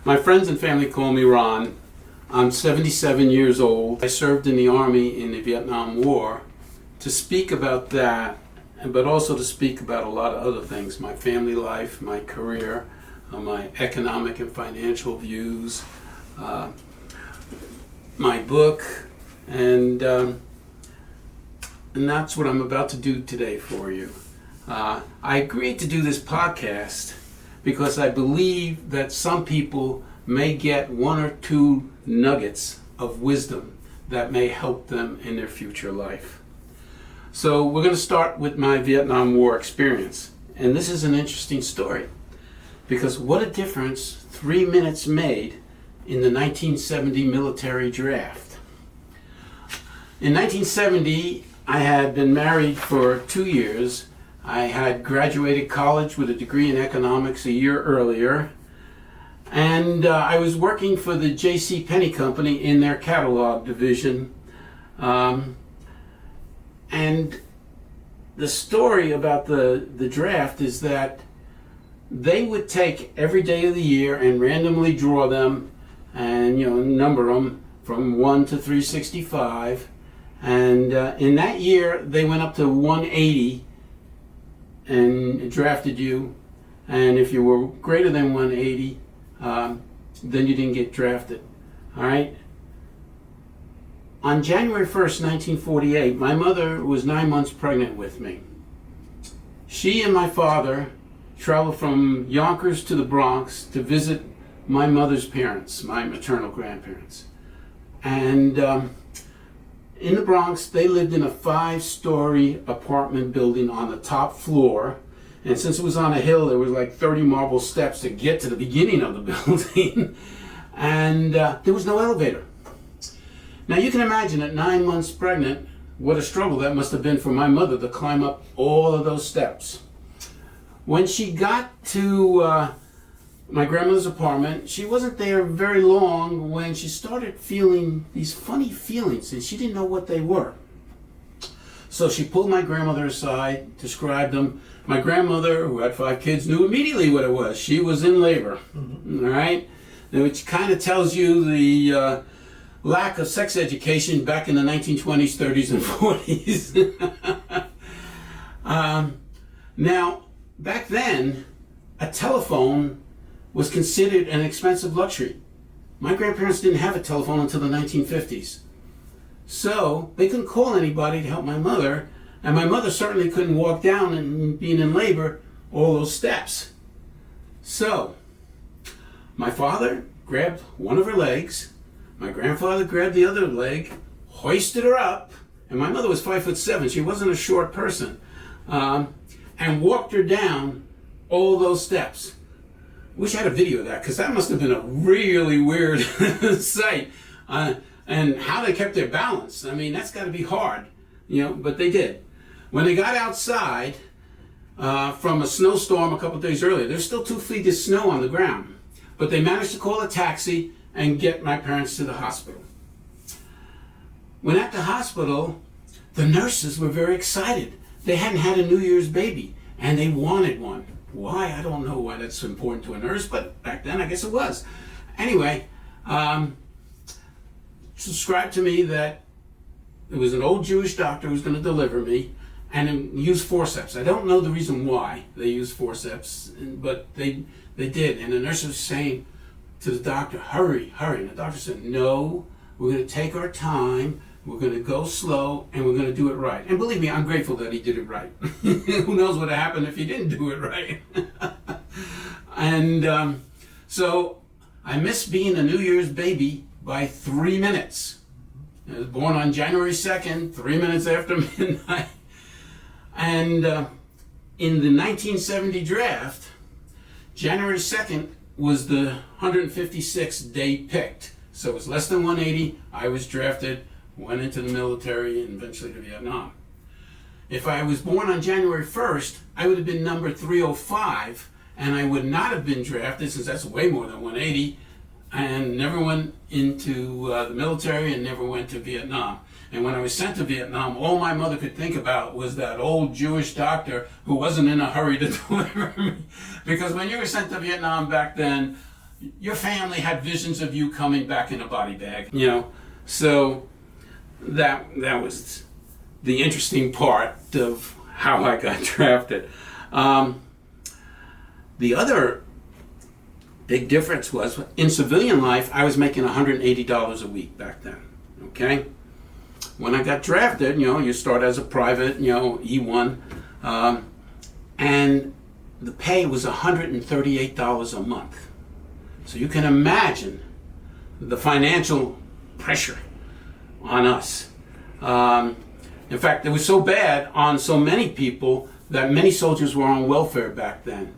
My friends and family call me Ron. I'm 77 years old. I served in the Army in the Vietnam War to speak about that, but also to speak about a lot of other things, my family life, my career, my economic and financial views, my book, and that's what I'm about to do today for you. I agreed to do this podcast because I believe that some people may get one or two nuggets of wisdom that may help them in their future life. So we're going to start with my Vietnam War experience. And this is an interesting story because what a difference 3 minutes made in the 1970 military draft. In 1970, I had been married for 2 years. I had graduated college with a degree in economics a year earlier, and I was working for the J.C. Penney Company in their catalog division. And the story about the draft is that they would take every day of the year and randomly draw them and number them from 1 to 365. And in that year, they went up to 180 and drafted you. And if you were greater than 180, then you didn't get drafted. All right? On January 1st, 1948, my mother was 9 months pregnant with me. She and my father traveled from Yonkers to the Bronx to visit my mother's parents, my maternal grandparents. And in the Bronx, they lived in a 5-story apartment building on the top floor. And since it was on a hill, there was like 30 marble steps to get to the beginning of the building. And there was no elevator. Now you can imagine at 9 months pregnant, what a struggle that must have been for my mother to climb up all of those steps. When she got to my grandmother's apartment, she wasn't there very long when she started feeling these funny feelings, and she didn't know what they were. So she pulled my grandmother aside, described them. My grandmother, who had 5 kids, knew immediately what it was. She was in labor, all right? Which kind of tells you the lack of sex education back in the 1920s, 30s, and 40s. Now, back then, a telephone was considered an expensive luxury. My grandparents didn't have a telephone until the 1950s. So they couldn't call anybody to help my mother, and my mother certainly couldn't walk down and being in labor all those steps. So my father grabbed one of her legs, my grandfather grabbed the other leg, hoisted her up, and my mother was 5'7". She wasn't a short person, and walked her down all those steps. Wish I had a video of that, because that must have been a really weird sight. And how they kept their balance. I mean, that's got to be hard, but they did. When they got outside from a snowstorm a couple days earlier, there's still 2 feet of snow on the ground. But they managed to call a taxi and get my parents to the hospital. When at the hospital, the nurses were very excited. They hadn't had a New Year's baby, and they wanted one. Why? I don't know why that's important to a nurse, but back then I guess it was. Anyway, described to me that it was an old Jewish doctor who was going to deliver me and use forceps. I don't know the reason why they used forceps, but they did. And the nurse was saying to the doctor, hurry, hurry. And the doctor said, no, we're going to take our time, we're going to go slow, and we're going to do it right. And believe me, I'm grateful that he did it right. Who knows what would have happened if he didn't do it right. And so I missed being a New Year's baby by 3 minutes. I was born on January 2nd, 3 minutes after midnight. And in the 1970 draft, January 2nd was the 156th day picked. So it was less than 180. I was drafted, went into the military, and eventually to Vietnam. If I was born on January 1st, I would have been number 305, and I would not have been drafted, since that's way more than 180, and never went into the military and never went to Vietnam. And when I was sent to Vietnam, all my mother could think about was that old Jewish doctor who wasn't in a hurry to deliver me. Because when you were sent to Vietnam back then, your family had visions of you coming back in a body bag, you know. So that was the interesting part of how I got drafted. The other big difference was in civilian life, I was making $180 a week back then. Okay, when I got drafted, you know, you start as a private, you know, E1, and the pay was $138 a month. So you can imagine the financial pressure on us. In fact, it was so bad on so many people that many soldiers were on welfare back then.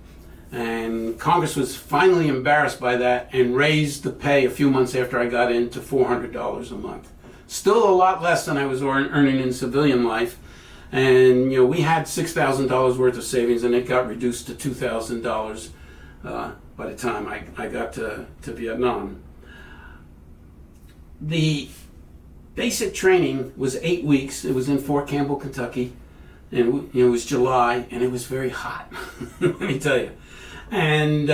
And Congress was finally embarrassed by that and raised the pay a few months after I got in to $400 a month. Still a lot less than I was earning in civilian life. And, you know, we had $6,000 worth of savings, and it got reduced to $2,000 by the time I got to Vietnam. The basic training was 8 weeks. It was in Fort Campbell, Kentucky, and it was July, and it was very hot. Let me tell you. And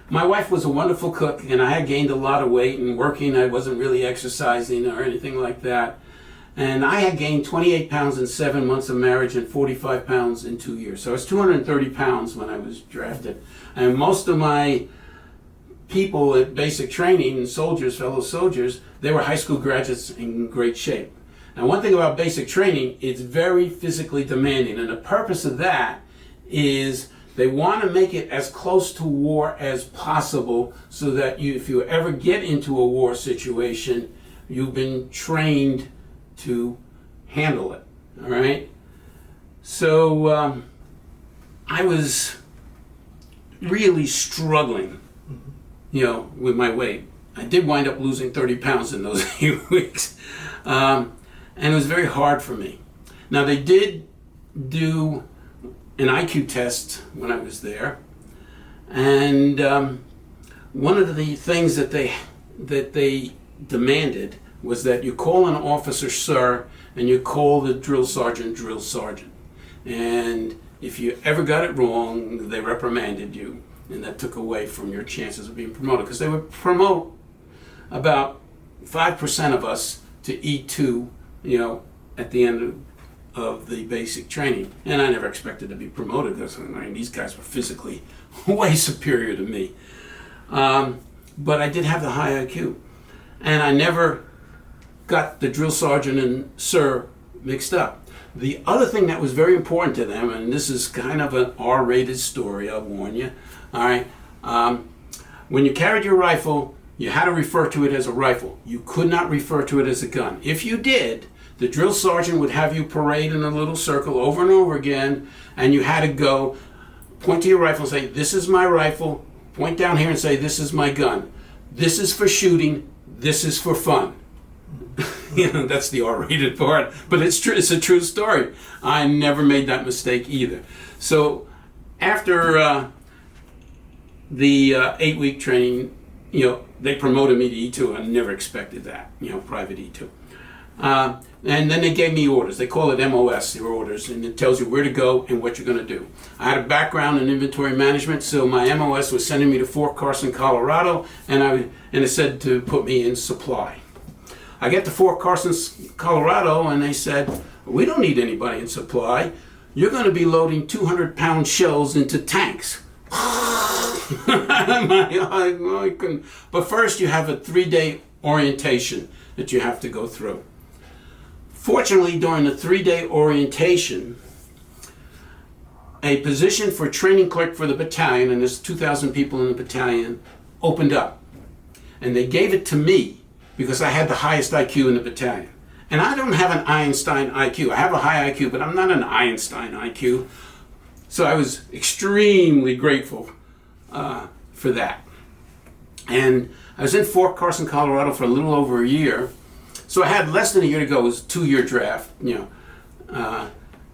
my wife was a wonderful cook, and I had gained a lot of weight, and working, I wasn't really exercising or anything like that. And I had gained 28 pounds in 7 months of marriage and 45 pounds in 2 years. So I was 230 pounds when I was drafted. And most of my people at basic training, soldiers, fellow soldiers, they were high school graduates in great shape. Now, one thing about basic training, it's very physically demanding. And the purpose of that is they want to make it as close to war as possible so that if you ever get into a war situation, you've been trained to handle it. All right? So I was really struggling, you know, with my weight. I did wind up losing 30 pounds in those 8 weeks. And it was very hard for me. Now, they did do an IQ test when I was there. And one of the things that they demanded was that you call an officer sir, and you call the drill sergeant. And if you ever got it wrong, they reprimanded you. And that took away from your chances of being promoted, because they would promote about 5% of us to E2, you know, at the end of the basic training. And I never expected to be promoted, because I mean, these guys were physically way superior to me. But I did have the high IQ. And I never got the drill sergeant and sir mixed up. The other thing that was very important to them, and this is kind of an R-rated story, I'll warn you, all right, when you carried your rifle, you had to refer to it as a rifle. You could not refer to it as a gun. If you did, the drill sergeant would have you parade in a little circle over and over again, and you had to go point to your rifle and say, this is my rifle, point down here and say, this is my gun. This is for shooting, this is for fun. You know, that's the R-rated part, but it's true. It's a true story. I never made that mistake either. So after the 8-week training, you know, they promoted me to E2. I never expected that, you know, private E2. And then they gave me orders. They call it MOS, your orders, and it tells you where to go and what you're going to do. I had a background in inventory management, so my MOS was sending me to Fort Carson, Colorado, and it said to put me in supply. I get to Fort Carson, Colorado, and they said, we don't need anybody in supply. You're going to be loading 200-pound shells into tanks. I couldn't. But first, you have a 3-day orientation that you have to go through. Fortunately, during the 3-day orientation, a position for training clerk for the battalion, and there's 2,000 people in the battalion, opened up. And they gave it to me because I had the highest IQ in the battalion. And I don't have an Einstein IQ. I have a high IQ, but I'm not an Einstein IQ. So I was extremely grateful for that. And I was in Fort Carson, Colorado for a little over a year. So I had less than a year to go. It was a 2-year draft, you know.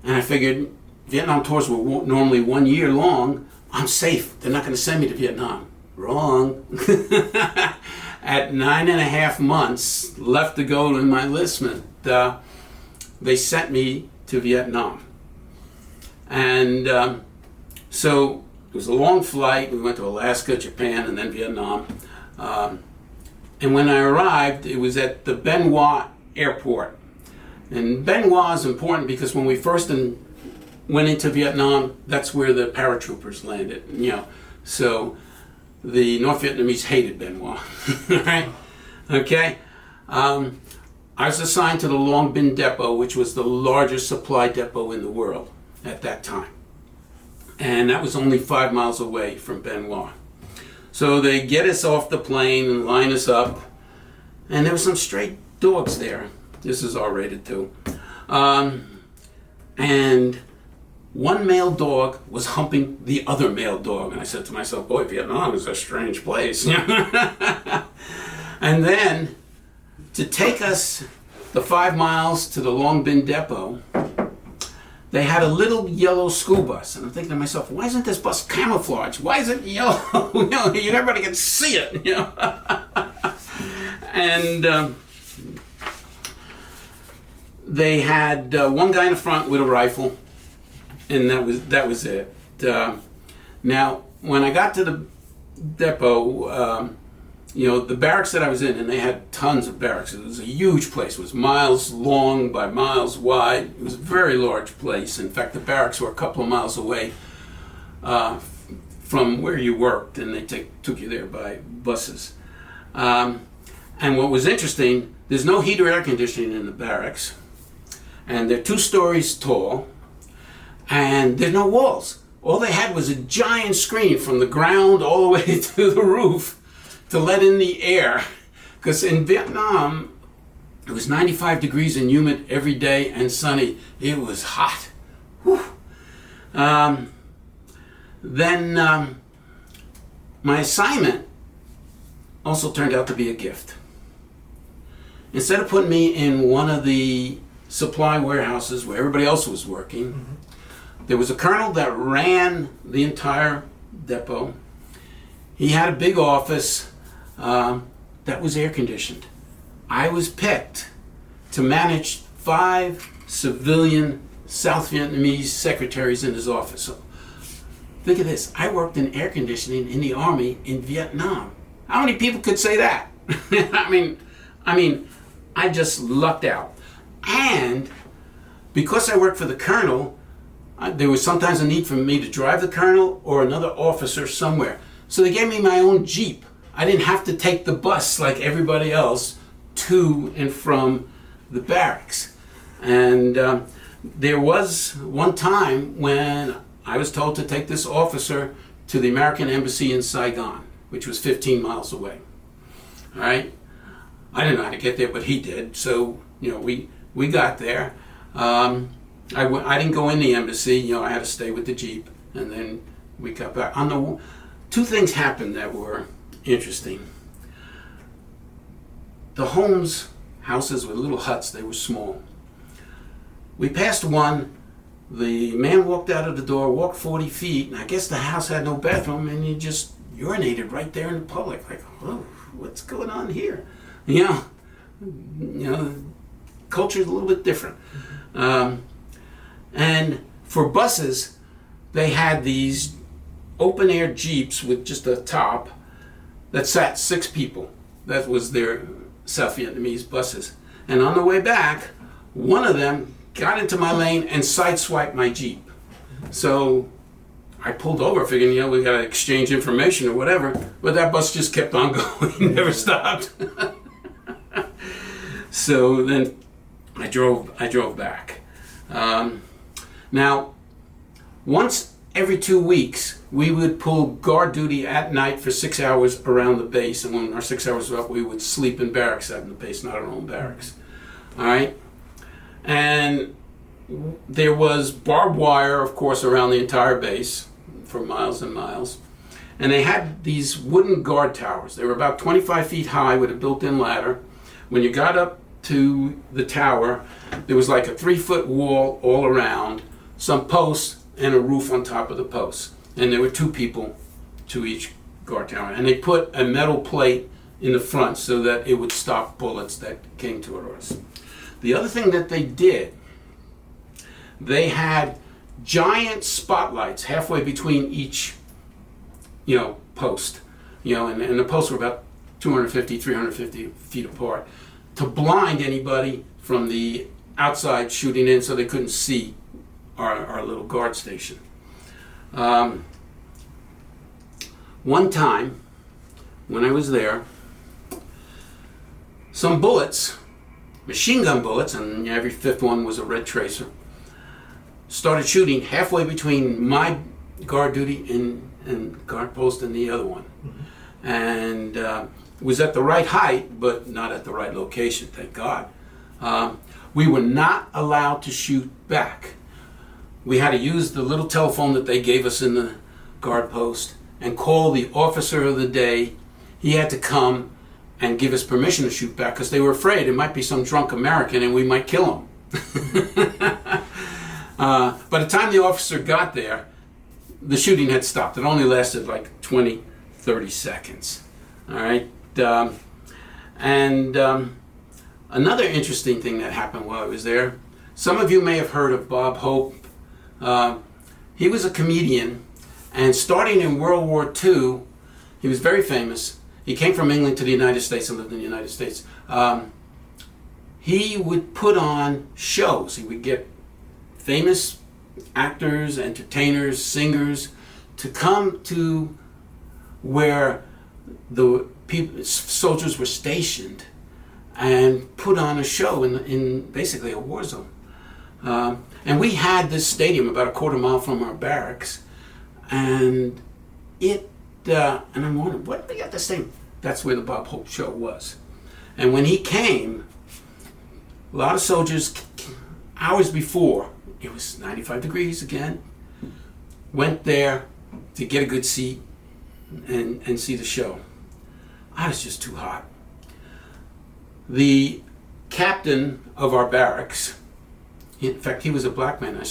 And I figured Vietnam tours were normally 1 year long. I'm safe. They're not going to send me to Vietnam. Wrong. At 9.5 months left to go in my enlistment, they sent me to Vietnam. And so was a long flight. We went to Alaska, Japan, and then Vietnam. And when I arrived, it was at the Bien Hoa airport. And Bien Hoa is important because when we first went into Vietnam, that's where the paratroopers landed. So the North Vietnamese hated Bien Hoa. Right? Okay. I was assigned to the Long Binh Depot, which was the largest supply depot in the world at that time. And that was only 5 miles away from Bien Hoa. So they get us off the plane and line us up. And there were some stray dogs there. This is R-rated too. And one male dog was humping the other male dog. And I said to myself, boy, Vietnam is a strange place. And then, to take us the 5 miles to the Long Binh Depot, they had a little yellow school bus. And I'm thinking to myself, why isn't this bus camouflaged? Why is it yellow? Everybody can see it. And they had one guy in the front with a rifle, and that was it. Now, when I got to the depot, the barracks that I was in, and they had tons of barracks. It was a huge place. It was miles long by miles wide. It was a very large place. In fact, the barracks were a couple of miles away from where you worked, and they took you there by buses. And what was interesting, there's no heat or air conditioning in the barracks, and they're 2 stories tall, and there's no walls. All they had was a giant screen from the ground all the way to the roof to let in the air, because in Vietnam it was 95 degrees and humid every day and sunny. It was hot. Then my assignment also turned out to be a gift. Instead of putting me in one of the supply warehouses where everybody else was working, there was a colonel that ran the entire depot. He had a big office that was air conditioned. I was picked to manage 5 civilian South Vietnamese secretaries in his office. So think of this, I worked in air conditioning in the army in Vietnam. How many people could say that? I mean, I just lucked out. And because I worked for the colonel, there was sometimes a need for me to drive the colonel or another officer somewhere. So they gave me my own Jeep. I didn't have to take the bus like everybody else to and from the barracks. And there was one time when I was told to take this officer to the American Embassy in Saigon, which was 15 miles away. All right? I didn't know how to get there, but he did. So, we got there. I didn't go in the embassy. I had to stay with the Jeep. And then we got back. 2 things happened that were interesting. The houses were little huts. They were small. We passed one. The man walked out of the door, walked 40 feet, and I guess the house had no bathroom, and he just urinated right there in the public. Like, oh, what's going on here? Culture's a little bit different. And for buses, they had these open-air Jeeps with just a top that sat 6 people. That was their South Vietnamese buses. And on the way back, one of them got into my lane and sideswiped my Jeep. So I pulled over figuring, we got to exchange information or whatever, but that bus just kept on going, never stopped. So then I drove back. Now, once every 2 weeks, we would pull guard duty at night for 6 hours around the base, and when our 6 hours were up, we would sleep in barracks out in the base, not our own barracks. All right? And there was barbed wire, of course, around the entire base for miles and miles. And they had these wooden guard towers. They were about 25 feet high with a built-in ladder. When you got up to the tower, there was like a 3-foot wall all around, some posts, and a roof on top of the posts. And there were 2 people to each guard tower. And they put a metal plate in the front so that it would stop bullets that came toward us. The other thing that they did, they had giant spotlights halfway between each post, and the posts were about 250, 350 feet apart, to blind anybody from the outside shooting in so they couldn't see our little guard station. One time, when I was there, some bullets, machine gun bullets, and every fifth one was a red tracer, started shooting halfway between my guard duty and guard post and the other one. Mm-hmm. And it was at the right height, but not at the right location, thank God. We were not allowed to shoot back. We had to use the little telephone that they gave us in the guard post and call the officer of the day. He had to come and give us permission to shoot back because they were afraid it might be some drunk American and we might kill him. By the time the officer got there, the shooting had stopped. It only lasted like 20, 30 seconds. All right. Another interesting thing that happened while I was there, some of you may have heard of Bob Hope. He was a comedian, and starting in World War II, he was very famous. He came from England to the United States and lived in the United States. He would put on shows. He would get famous actors, entertainers, singers to come to where the soldiers were stationed and put on a show in basically a war zone. And we had this stadium about a quarter mile from our barracks, and and I'm wondering, what did they got this thing? That's where the Bob Hope show was. And when he came, a lot of soldiers, hours before, it was 95 degrees again, went there to get a good seat and see the show. I was just too hot. The captain of our barracks, in fact, he was a black man.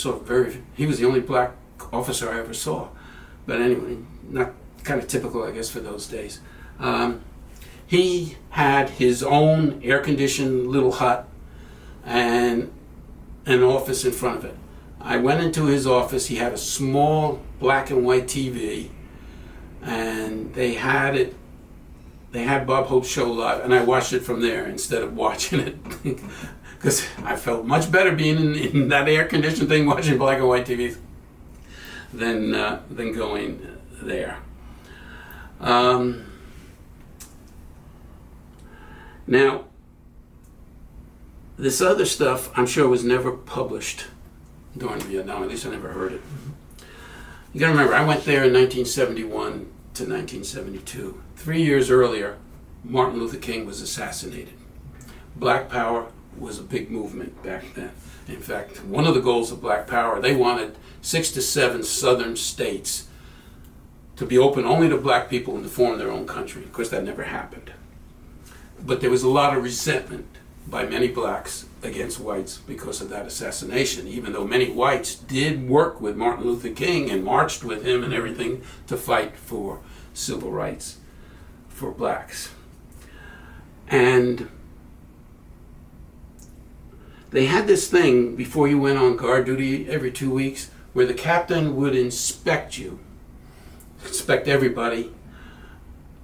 He was the only black officer I ever saw. But anyway, not kind of typical, I guess, for those days. He had his own air-conditioned little hut and an office in front of it. I went into his office. He had a small black and white TV, and they had Bob Hope's show live, and I watched it from there instead of watching it because I felt much better being in that air-conditioned thing watching black and white TVs than going there. Now, this other stuff I'm sure was never published during Vietnam. At least I never heard it. You got to remember, I went there in 1971 to 1972. 3 years earlier, Martin Luther King was assassinated. Black Power was a big movement back then. In fact, one of the goals of Black Power, they wanted 6 to 7 southern states to be open only to black people and to form their own country. Of course, that never happened. But there was a lot of resentment by many blacks against whites because of that assassination, even though many whites did work with Martin Luther King and marched with him and everything to fight for civil rights for blacks. And they had this thing before you went on guard duty every 2 weeks where the captain would inspect everybody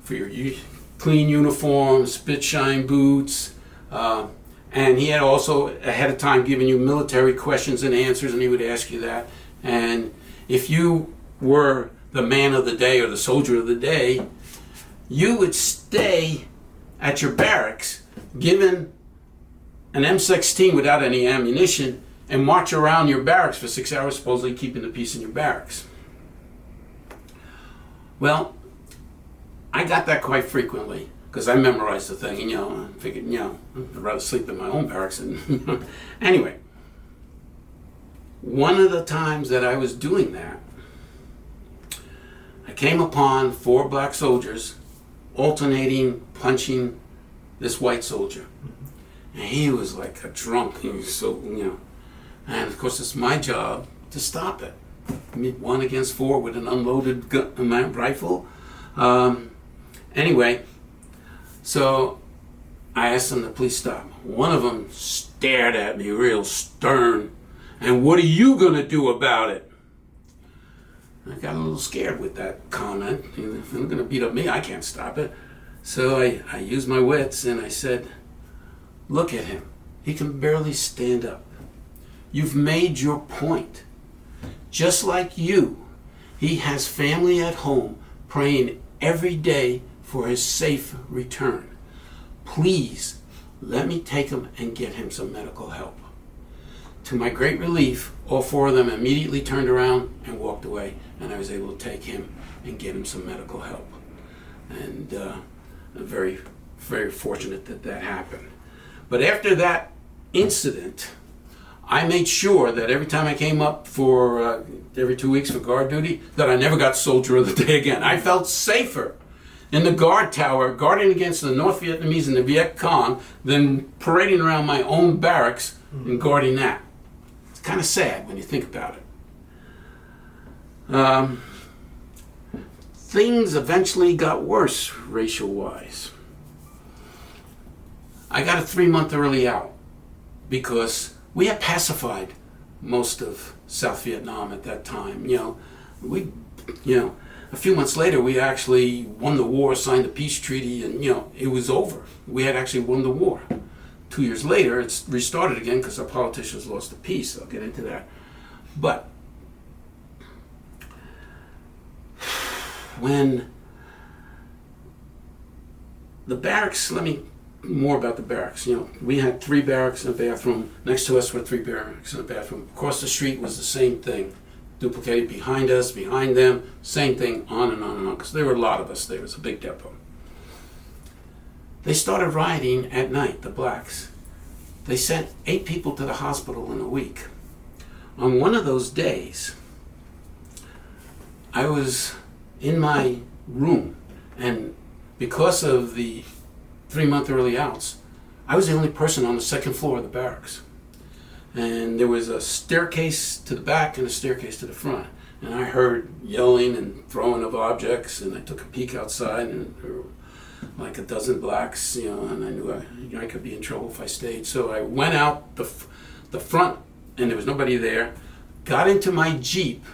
for your clean uniform, spit shine boots, and he had also ahead of time given you military questions and answers, and he would ask you that. And if you were the man of the day or the soldier of the day, you would stay at your barracks given an M16 without any ammunition and march around your barracks for 6 hours, supposedly keeping the peace in your barracks. Well, I got that quite frequently because I memorized the thing, and I figured, I'd rather sleep in my own barracks. And anyway, one of the times that I was doing that, I came upon 4 black soldiers alternating punching this white soldier. And he was like a drunk. He was so, and of course it's my job to stop it. 1 against 4 with an unloaded rifle. Anyway, so I asked them to please stop. One of them stared at me real stern. And what are you going to do about it? I got a little scared with that comment. If they're going to beat up me, I can't stop it. So I used my wits and I said, look at him. He can barely stand up. You've made your point. Just like you, he has family at home praying every day for his safe return. Please let me take him and get him some medical help. To my great relief, all four of them immediately turned around and walked away, and I was able to take him and get him some medical help. And I'm very, very fortunate that that happened. But after that incident, I made sure that every time I came up for every 2 weeks for guard duty, that I never got Soldier of the Day again. I felt safer in the guard tower guarding against the North Vietnamese and the Viet Cong than parading around my own barracks and guarding that. It's kind of sad when you think about it. Things eventually got worse racial-wise. I got a 3-month early out because we had pacified most of South Vietnam at that time. A few months later, we actually won the war, signed the peace treaty, and it was over. We had actually won the war. 2 years later, it's restarted again because our politicians lost the peace. I'll get into that. But when the barracks, more about the barracks. We had 3 barracks and a bathroom. Next to us were 3 barracks and a bathroom. Across the street was the same thing. Duplicated behind us, behind them, same thing, on and on and on, because there were a lot of us there. It was a big depot. They started rioting at night, the blacks. They sent 8 people to the hospital in a week. On one of those days, I was in my room, and because of the 3-month early outs, I was the only person on the second floor of the barracks. And there was a staircase to the back and a staircase to the front. And I heard yelling and throwing of objects, and I took a peek outside, and there were like a dozen blacks, and I knew I could be in trouble if I stayed. So I went out the front, and there was nobody there, got into my Jeep,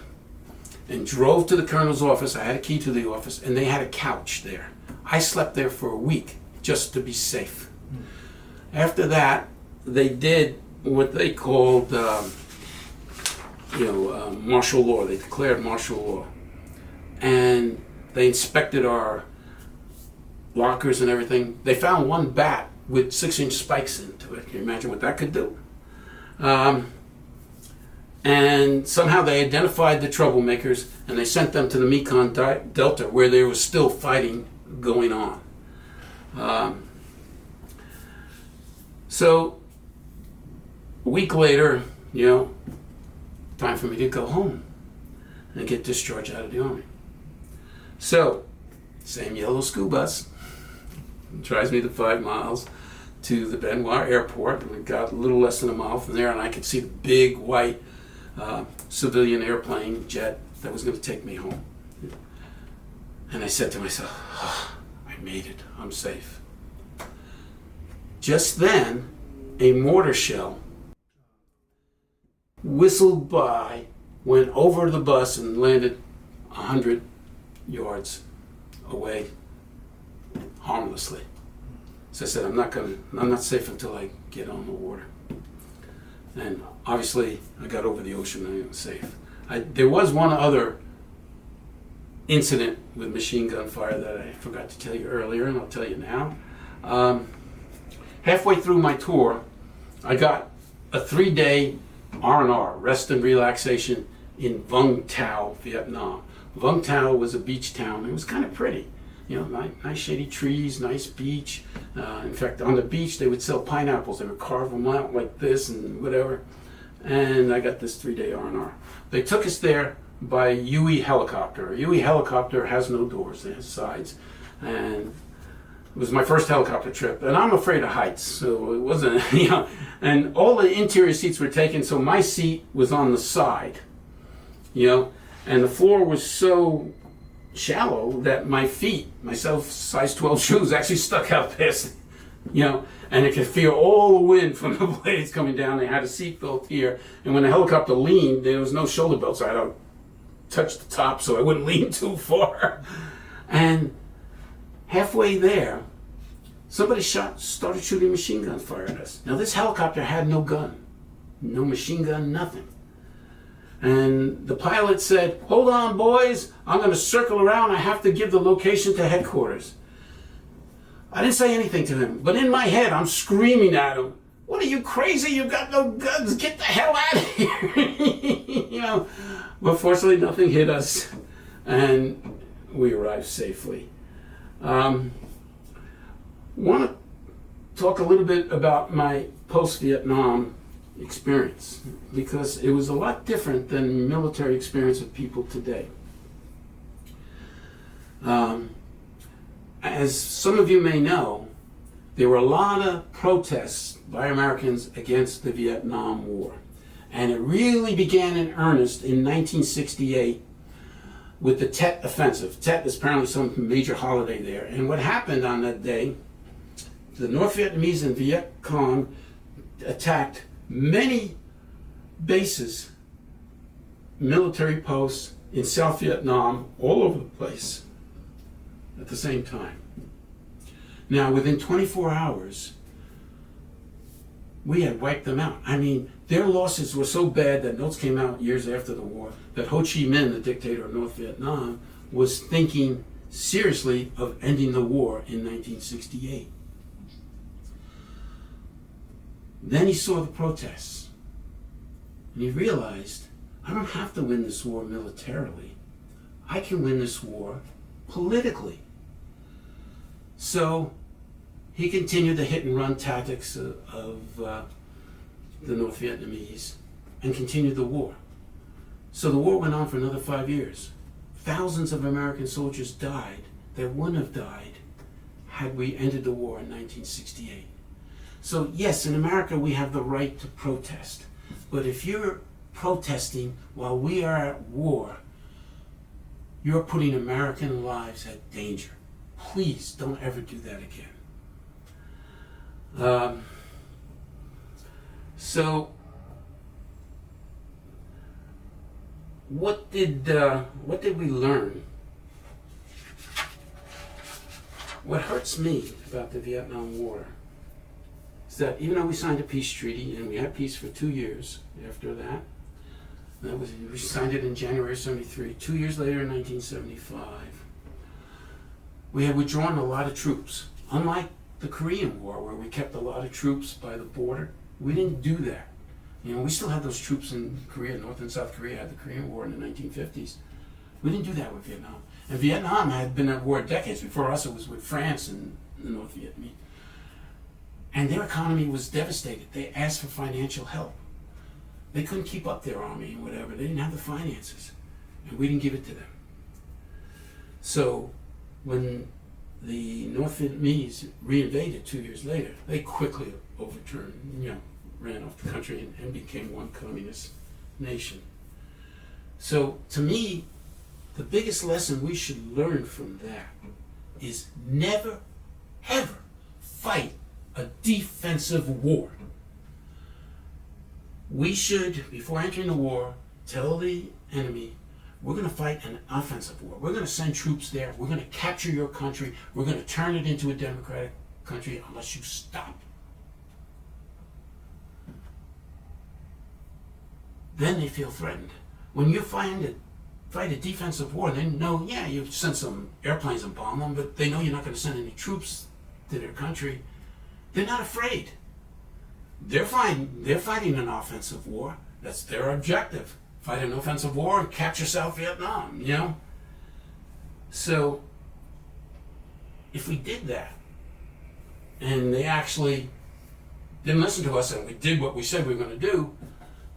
and drove to the colonel's office. I had a key to the office, and they had a couch there. I slept there for a week just to be safe. After that, they did what they called, martial law. They declared martial law. And they inspected our lockers and everything. They found one bat with 6-inch spikes into it. Can you imagine what that could do? And somehow they identified the troublemakers, and they sent them to the Mekong Delta, where there was still fighting going on. So a week later, time for me to go home and get discharged out of the Army. So, same yellow school bus drives me the 5 miles to the Benoit Airport, and we got a little less than a mile from there, and I could see the big white civilian airplane jet that was going to take me home. And I said to myself, I made it, I'm safe. Just then, a mortar shell whistled by, went over the bus, and landed 100 yards away harmlessly. So I said, I'm not safe until I get on the water. And obviously, I got over the ocean and I was safe. There was one other incident with machine gun fire that I forgot to tell you earlier, and I'll tell you now. Halfway through my tour, I got a 3-day R&R, rest and relaxation, in Vung Tau, Vietnam. Vung Tau was a beach town. It was kind of pretty. Nice shady trees, nice beach. In fact, on the beach, they would sell pineapples. They would carve them out like this and whatever. And I got this 3-day R&R. They took us there by UE helicopter. A UE helicopter has no doors, it has sides. And it was my first helicopter trip. And I'm afraid of heights, so it wasn't, And all the interior seats were taken, so my seat was on the side, And the floor was so shallow that my feet, my size 12 shoes, actually stuck out past, and it could feel all the wind from the blades coming down. They had a seat belt here, and when the helicopter leaned, there was no shoulder belt, so I had to touch the top so I wouldn't lean too far. And halfway there, somebody started shooting machine gun fire at us. Now this helicopter had no gun, no machine gun, nothing. And the pilot said, "Hold on, boys, I'm going to circle around. I have to give the location to headquarters." I didn't say anything to him, but in my head, I'm screaming at him, "What are you, crazy? You've got no guns. Get the hell out of here." But fortunately, nothing hit us, and we arrived safely. Want to talk a little bit about my post-Vietnam experience, because it was a lot different than military experience of people today. As some of you may know, there were a lot of protests by Americans against the Vietnam War. And it really began in earnest in 1968 with the Tet Offensive. Tet is apparently some major holiday there. And what happened on that day, the North Vietnamese and Viet Cong attacked many bases, military posts in South Vietnam, all over the place at the same time. Now, within 24 hours, we had wiped them out. I mean, their losses were so bad that notes came out years after the war that Ho Chi Minh, the dictator of North Vietnam, was thinking seriously of ending the war in 1968. Then he saw the protests, and he realized, I don't have to win this war militarily. I can win this war politically. So he continued the hit and run tactics of the North Vietnamese and continued the war. So the war went on for another 5 years. Thousands of American soldiers died that wouldn't have died had we ended the war in 1968. So yes, in America we have the right to protest. But if you're protesting while we are at war, you're putting American lives at danger. Please don't ever do that again. So what did we learn? What hurts me about the Vietnam War is that even though we signed a peace treaty and we had peace for 2 years after that, we signed it in January of '73. 2 years later, in 1975, we had withdrawn a lot of troops. Unlike the Korean War, where we kept a lot of troops by the border, we didn't do that. We still had those troops in Korea. North and South Korea had the Korean War in the 1950s. We didn't do that with Vietnam. And Vietnam had been at war decades. Before us, it was with France and the North Vietnamese. And their economy was devastated. They asked for financial help. They couldn't keep up their army and whatever. They didn't have the finances. And we didn't give it to them. So when the North Vietnamese reinvaded 2 years later, they quickly overturned, ran off the country and became one communist nation. So to me, the biggest lesson we should learn from that is never, ever fight a defensive war. We should, before entering the war, tell the enemy, we're going to fight an offensive war. We're going to send troops there. We're going to capture your country. We're going to turn it into a democratic country unless you stop. Then they feel threatened. When you fight a defensive war, they know, you send some airplanes and bomb them, but they know you're not going to send any troops to their country. They're not afraid. They're fighting an offensive war. That's their objective. Fight an offensive war and capture South Vietnam, So, if we did that, and they actually didn't listen to us and we did what we said we were going to do,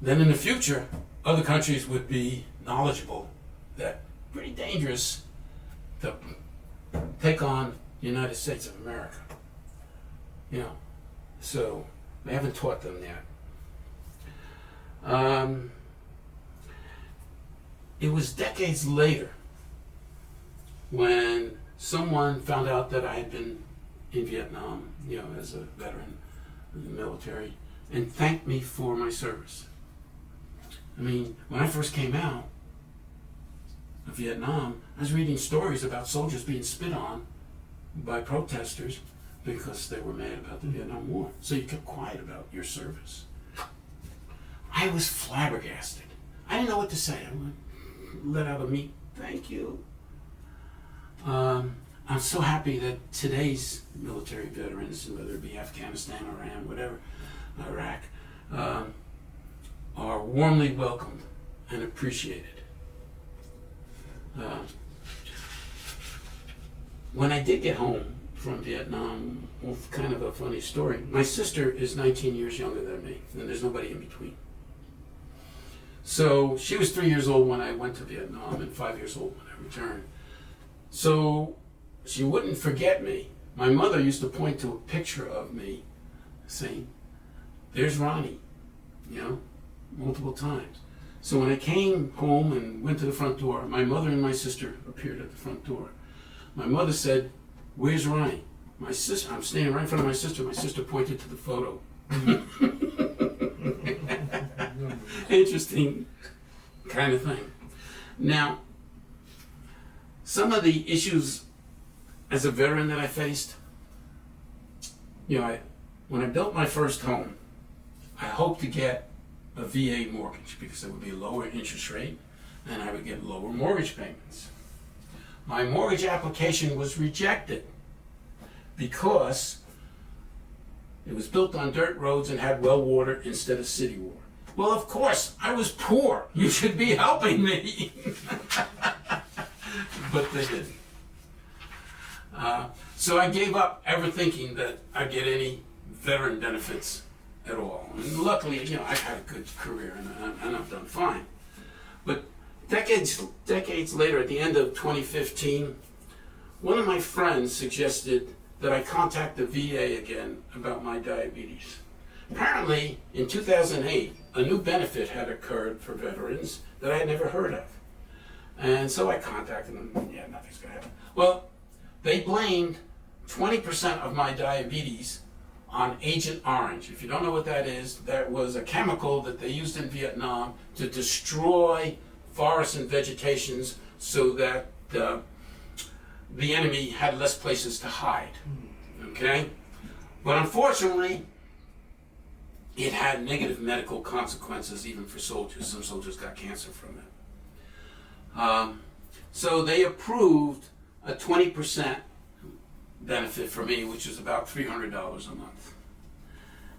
then in the future, other countries would be knowledgeable that pretty dangerous to take on the United States of America. So they haven't taught them that. It was decades later when someone found out that I had been in Vietnam, as a veteran in the military, and thanked me for my service. I mean, when I first came out, of Vietnam, I was reading stories about soldiers being spit on by protesters because they were mad about the Vietnam War. So you kept quiet about your service. I was flabbergasted. I didn't know what to say. I let out a meek thank you. I'm so happy that today's military veterans, whether it be Afghanistan, Iran, whatever, Iraq, are warmly welcomed and appreciated. When I did get home from Vietnam, well, kind of a funny story. My sister is 19 years younger than me, and there's nobody in between. So she was 3 years old when I went to Vietnam and 5 years old when I returned. So she wouldn't forget me. My mother used to point to a picture of me saying, "There's Ronnie," multiple times. So when I came home and went to the front door, my mother and my sister appeared at the front door. My mother said, "Where's Ronnie?" My sister, I'm standing right in front of my sister. My sister pointed to the photo. Interesting kind of thing. Now, some of the issues as a veteran that I faced, when I built my first home, I hoped to get a VA mortgage because it would be a lower interest rate and I would get lower mortgage payments. My mortgage application was rejected because it was built on dirt roads and had well water instead of city water. Well, of course, I was poor. You should be helping me. But they didn't. So I gave up ever thinking that I'd get any veteran benefits at all. And luckily, I've had a good career and I've done fine. But decades later, at the end of 2015, one of my friends suggested that I contact the VA again about my diabetes. Apparently, in 2008, a new benefit had occurred for veterans that I had never heard of. And so I contacted them. Yeah, nothing's going to happen. Well, they blamed 20% of my diabetes on Agent Orange. If you don't know what that is, that was a chemical that they used in Vietnam to destroy forests and vegetations so that the enemy had less places to hide. Okay? But unfortunately, it had negative medical consequences even for soldiers. Some soldiers got cancer from it. So they approved a 20% benefit for me, which is about $300 a month.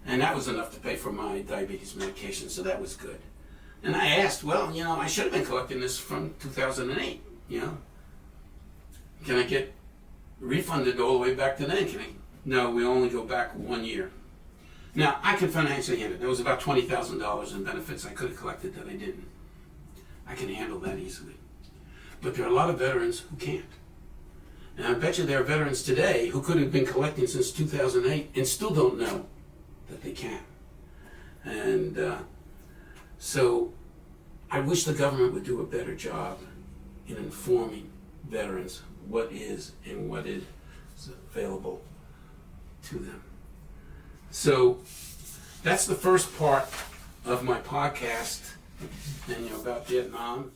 And that was enough to pay for my diabetes medication, so that was good. And I asked, well, I should have been collecting this from 2008, Can I get refunded all the way back to then? No, we only go back 1 year. Now, I can financially handle it. There was about $20,000 in benefits I could have collected that I didn't. I can handle that easily. But there are a lot of veterans who can't. And I bet you there are veterans today who could have been collecting since 2008 and still don't know that they can. And so I wish the government would do a better job in informing veterans what is and what is available to them. So that's the first part of my podcast, about Vietnam.